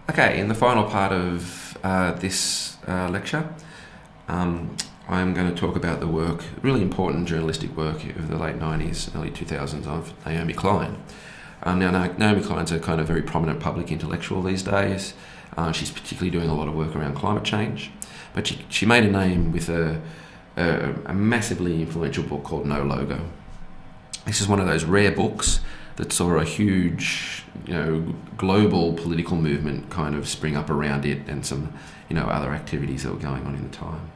Okay, in the final part of this lecture, I'm going to talk about the work, really important journalistic work of the late 90s, early 2000s of Naomi Klein. Now, Naomi Klein's a kind of very prominent public intellectual these days. She's particularly doing a lot of work around climate change, but she made a name with a massively influential book called No Logo. This is one of those rare books that saw a huge, global political movement kind of spring up around it, and some, other activities that were going on in the time.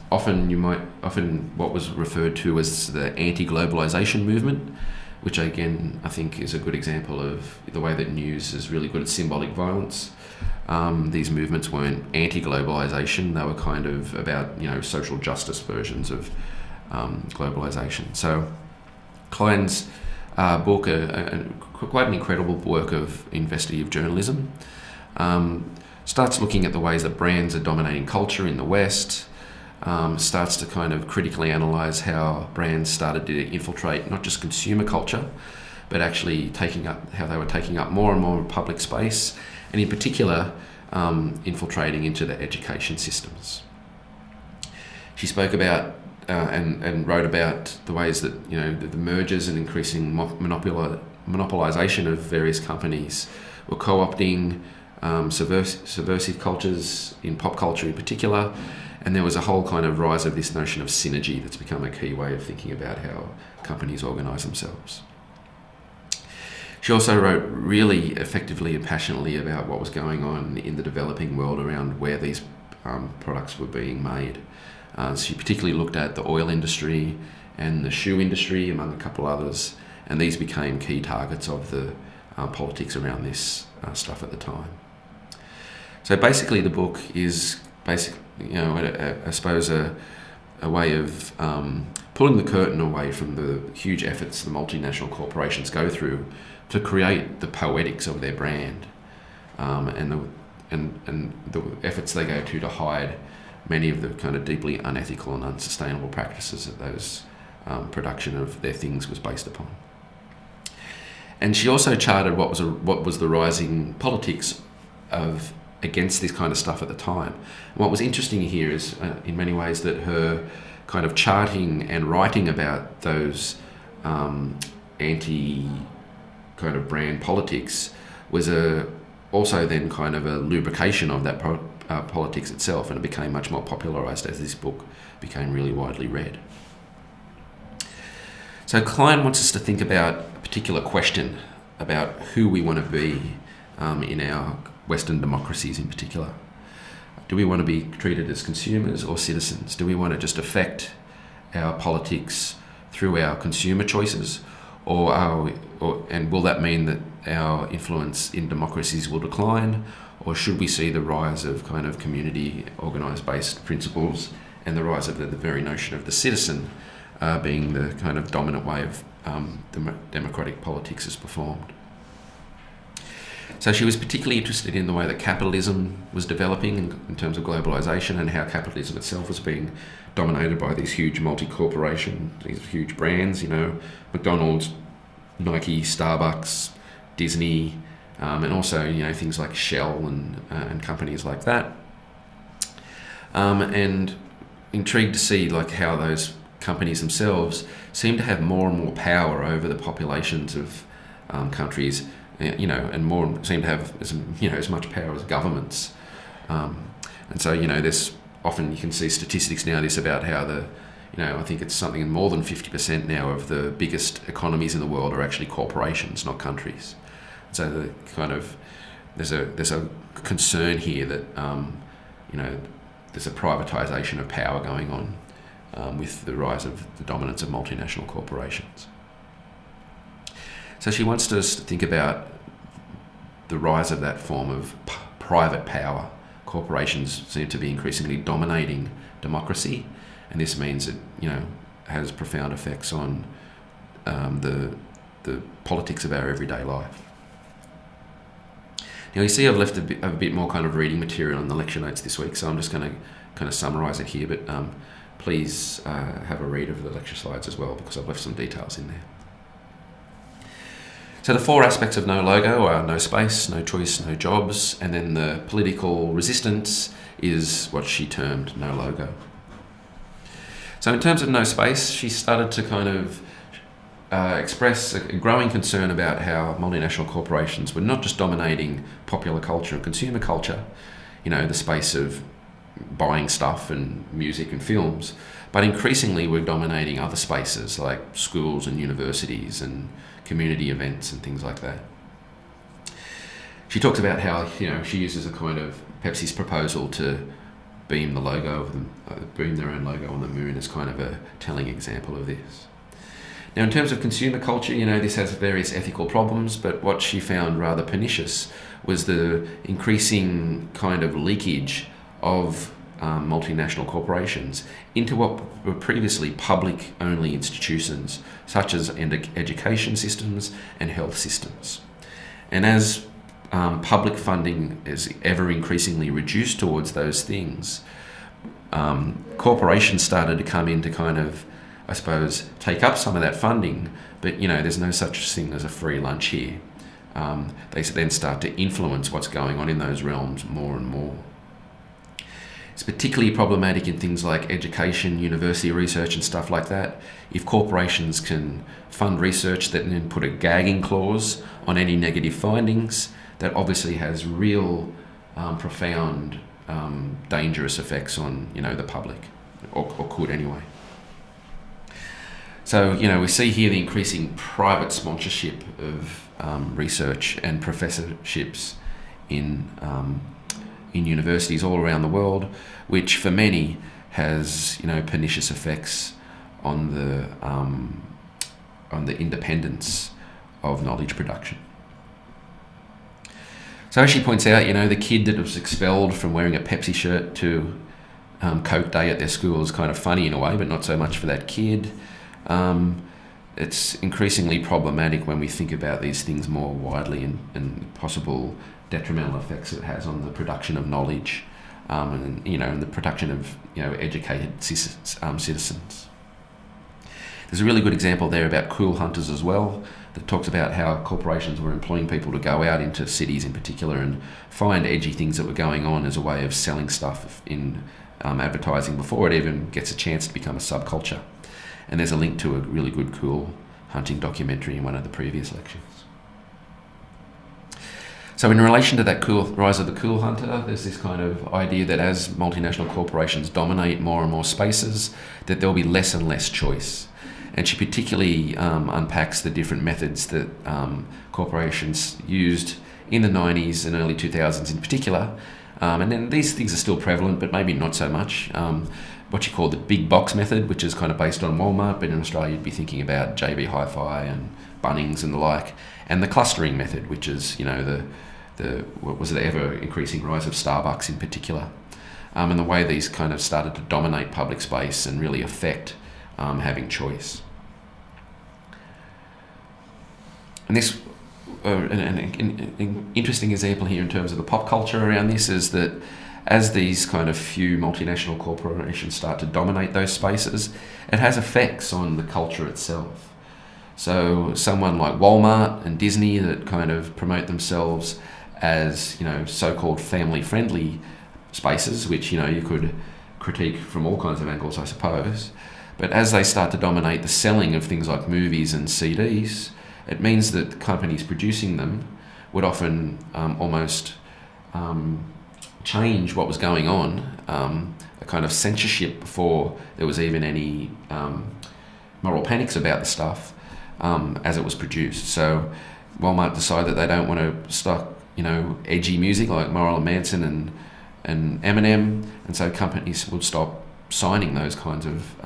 Often what was referred to as the anti-globalization movement, which again I think is a good example of the way that news is really good at symbolic violence. These movements weren't anti-globalization; they were kind of about social justice versions of globalization. So Klein's book, quite an incredible work of investigative journalism, starts looking at the ways that brands are dominating culture in the West, starts to kind of critically analyse how brands started to infiltrate not just consumer culture, but actually how they were taking up more and more public space, and in particular infiltrating into the education systems. She spoke about and wrote about the ways that the mergers and increasing monopolisation of various companies were co-opting subversive cultures in pop culture in particular, and there was a whole kind of rise of this notion of synergy that's become a key way of thinking about how companies organise themselves. She also wrote really effectively and passionately about what was going on in the developing world around where these products were being made. She particularly looked at the oil industry and the shoe industry, among a couple others, and these became key targets of the politics around this stuff at the time. So basically the book is I suppose a way of pulling the curtain away from the huge efforts the multinational corporations go through to create the poetics of their brand, and the efforts they go to hide many of the kind of deeply unethical and unsustainable practices that those production of their things was based upon. And she also charted what was the rising politics of against this kind of stuff at the time. And what was interesting here is, in many ways, that her kind of charting and writing about those anti kind of brand politics was also then kind of a lubrication of that politics itself, and it became much more popularised as this book became really widely read. So Klein wants us to think about a particular question about who we want to be in our Western democracies in particular. Do we want to be treated as consumers or citizens? Do we want to just affect our politics through our consumer choices, and will that mean that our influence in democracies will decline, or should we see the rise of kind of community organised based principles and the rise of the very notion of the citizen being the kind of dominant way of democratic politics is performed? So she was particularly interested in the way that capitalism was developing in terms of globalisation, and how capitalism itself was being dominated by these huge multi-corporation, these huge brands, McDonald's, Nike, Starbucks, Disney, and also things like Shell and companies like that. And intrigued to see how those companies themselves seem to have more and more power over the populations of countries, and seem to have as much power as governments. And so there's often, you can see statistics now about how I think it's something more than 50% now of the biggest economies in the world are actually corporations, not countries. So there's a concern here that there's a privatisation of power going on with the rise of the dominance of multinational corporations. So she wants us to think about the rise of that form of private power. Corporations seem to be increasingly dominating democracy, and this means it has profound effects on the politics of our everyday life. Now you see I've left a bit more kind of reading material in the lecture notes this week, so I'm just going to kind of summarise it here, but please have a read of the lecture slides as well, because I've left some details in there. So the four aspects of no logo are no space, no choice, no jobs, and then the political resistance is what she termed no logo. So in terms of no space, she started to kind of express a growing concern about how multinational corporations were not just dominating popular culture and consumer culture, the space of buying stuff and music and films, but increasingly we're dominating other spaces like schools and universities and community events and things like that. She talks about how she uses a kind of Pepsi's proposal to beam their own logo on the moon as kind of a telling example of this. Now, in terms of consumer culture, this has various ethical problems, but what she found rather pernicious was the increasing kind of leakage of multinational corporations into what were previously public-only institutions, such as education systems and health systems. And as public funding is ever increasingly reduced towards those things, corporations started to come in to kind of, I suppose, take up some of that funding, but there's no such thing as a free lunch here. They then start to influence what's going on in those realms more and more. It's particularly problematic in things like education, university research and stuff like that. If corporations can fund research that then put a gagging clause on any negative findings, that obviously has real profound dangerous effects on the public, or could anyway. So we see here the increasing private sponsorship of research and professorships in universities all around the world, which for many has pernicious effects on the independence of knowledge production. So as she points out, the kid that was expelled from wearing a Pepsi shirt to Coke Day at their school is kind of funny in a way, but not so much for that kid. It's increasingly problematic when we think about these things more widely and possible detrimental effects it has on the production of knowledge and the production of educated citizens. There's a really good example there about cool hunters as well, that talks about how corporations were employing people to go out into cities in particular and find edgy things that were going on as a way of selling stuff in advertising before it even gets a chance to become a subculture. And there's a link to a really good cool hunting documentary in one of the previous lectures. So in relation to that rise of the cool hunter, there's this kind of idea that as multinational corporations dominate more and more spaces, that there'll be less and less choice. And she particularly unpacks the different methods that corporations used in the 90s and early 2000s in particular. And then these things are still prevalent, but maybe not so much. What you call the big box method, which is kind of based on Walmart, but in Australia you'd be thinking about JB Hi-Fi and Bunnings and the like. And the clustering method, which is, what was the ever increasing rise of Starbucks in particular. And the way these kind of started to dominate public space and really affect having choice. And this, an interesting example here in terms of the pop culture around this is that as these kind of few multinational corporations start to dominate those spaces, it has effects on the culture itself. So someone like Walmart and Disney that kind of promote themselves as, so-called family-friendly spaces, which, you could critique from all kinds of angles, I suppose. But as they start to dominate the selling of things like movies and CDs, it means that companies producing them would often almost change what was going on, a kind of censorship before there was even any moral panics about the stuff as it was produced. So Walmart decided that they don't want to stock, edgy music like Marilyn Manson and Eminem, and so companies would stop signing those kinds of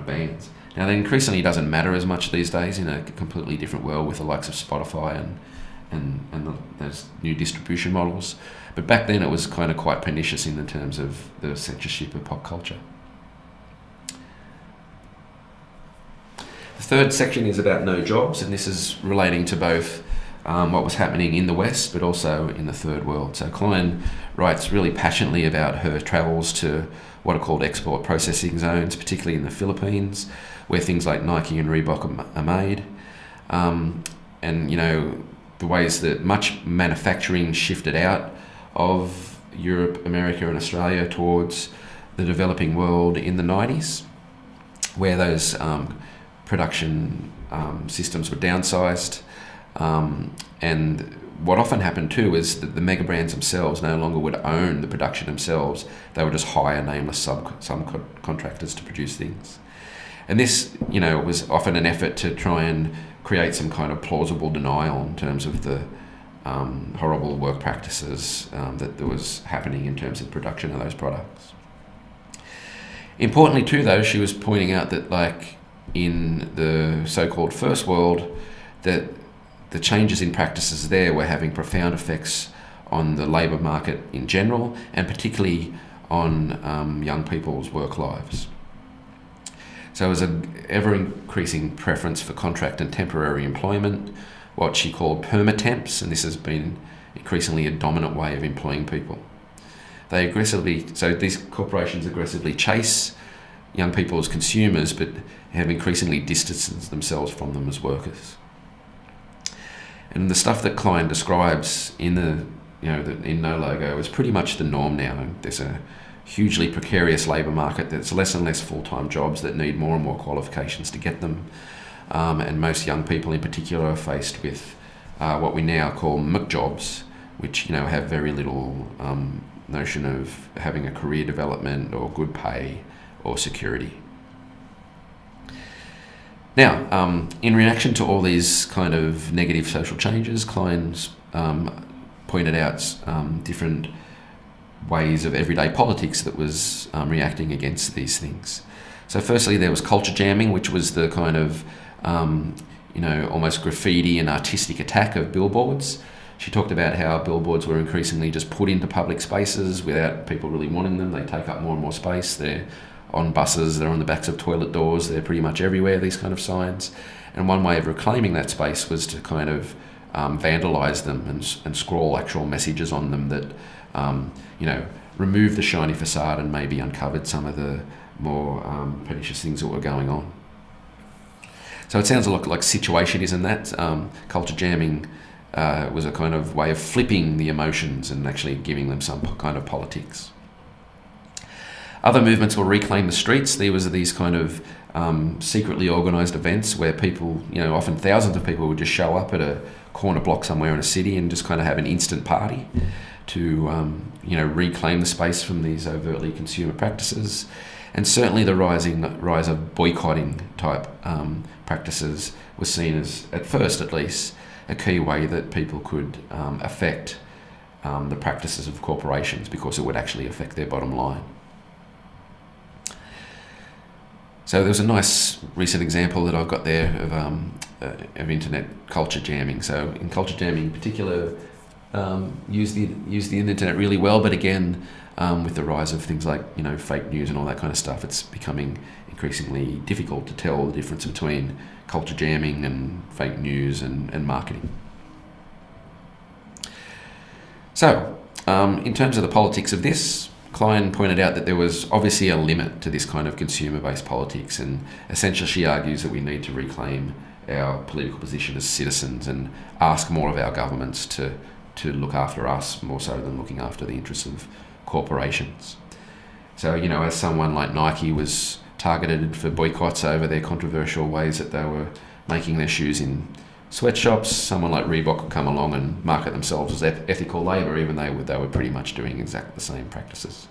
bands. Now, that increasingly doesn't matter as much these days in a completely different world with the likes of Spotify and those new distribution models. But back then it was kind of quite pernicious in the terms of the censorship of pop culture. The third section is about no jobs, and this is relating to both what was happening in the West but also in the Third World. So Klein writes really passionately about her travels to what are called export processing zones, particularly in the Philippines, where things like Nike and Reebok are made. and the ways that much manufacturing shifted out of Europe, America and Australia towards the developing world in the 90s, where those production systems were downsized. And what often happened too is that the mega brands themselves no longer would own the production themselves. They would just hire nameless subcontractors to produce things. And this, was often an effort to try and create some kind of plausible denial in terms of the horrible work practices that there was happening in terms of production of those products. Importantly too, though, she was pointing out that, like in the so-called first world, that the changes in practices there were having profound effects on the labour market in general, and particularly on young people's work lives. So there was an ever-increasing preference for contract and temporary employment, what she called permatemps, and this has been increasingly a dominant way of employing people. So these corporations aggressively chase young people as consumers, but have increasingly distanced themselves from them as workers. And the stuff that Klein describes in in No Logo is pretty much the norm now. There's a hugely precarious labour market. There's less and less full-time jobs that need more and more qualifications to get them. And most young people in particular are faced with what we now call McJobs, which have very little notion of having a career development or good pay or security. Now, in reaction to all these kind of negative social changes, Klein's pointed out different ways of everyday politics that was reacting against these things. So firstly, there was culture jamming, which was the kind of almost graffiti and artistic attack of billboards. She talked about how billboards were increasingly just put into public spaces without people really wanting them. They take up more and more space. They're on buses, they're on the backs of toilet doors, they're pretty much everywhere, these kind of signs. And one way of reclaiming that space was to kind of vandalise them and scrawl actual messages on them that, removed the shiny facade and maybe uncovered some of the more pernicious things that were going on. So it sounds a lot like situationism, that culture jamming was a kind of way of flipping the emotions and actually giving them some kind of politics. Other movements will reclaim the streets. There was these kind of secretly organised events where people, often thousands of people would just show up at a corner block somewhere in a city and just kind of have an instant party to, reclaim the space from these overtly consumer practices. And certainly the rise of boycotting type practices was seen as, at first at least, a key way that people could affect the practices of corporations, because it would actually affect their bottom line. So there was a nice recent example that I've got there of internet culture jamming. So in culture jamming in particular, use the internet really well, but again, with the rise of things like fake news and all that kind of stuff, it's becoming increasingly difficult to tell the difference between culture jamming and fake news and marketing. So in terms of the politics of this, Klein pointed out that there was obviously a limit to this kind of consumer-based politics, and essentially she argues that we need to reclaim our political position as citizens and ask more of our governments to look after us more so than looking after the interests of corporations. So, as someone like Nike was targeted for boycotts over their controversial ways that they were making their shoes in sweatshops, someone like Reebok would come along and market themselves as ethical labour, even though they were pretty much doing exactly the same practices.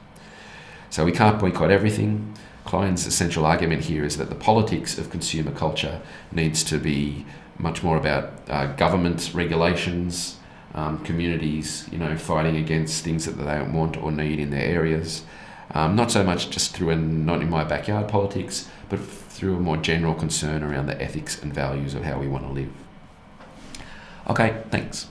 So we can't boycott everything. Klein's essential argument here is that the politics of consumer culture needs to be much more about government regulations, communities, fighting against things that they don't want or need in their areas. Not so much just through a not in my backyard politics, but through a more general concern around the ethics and values of how we want to live. Okay, thanks.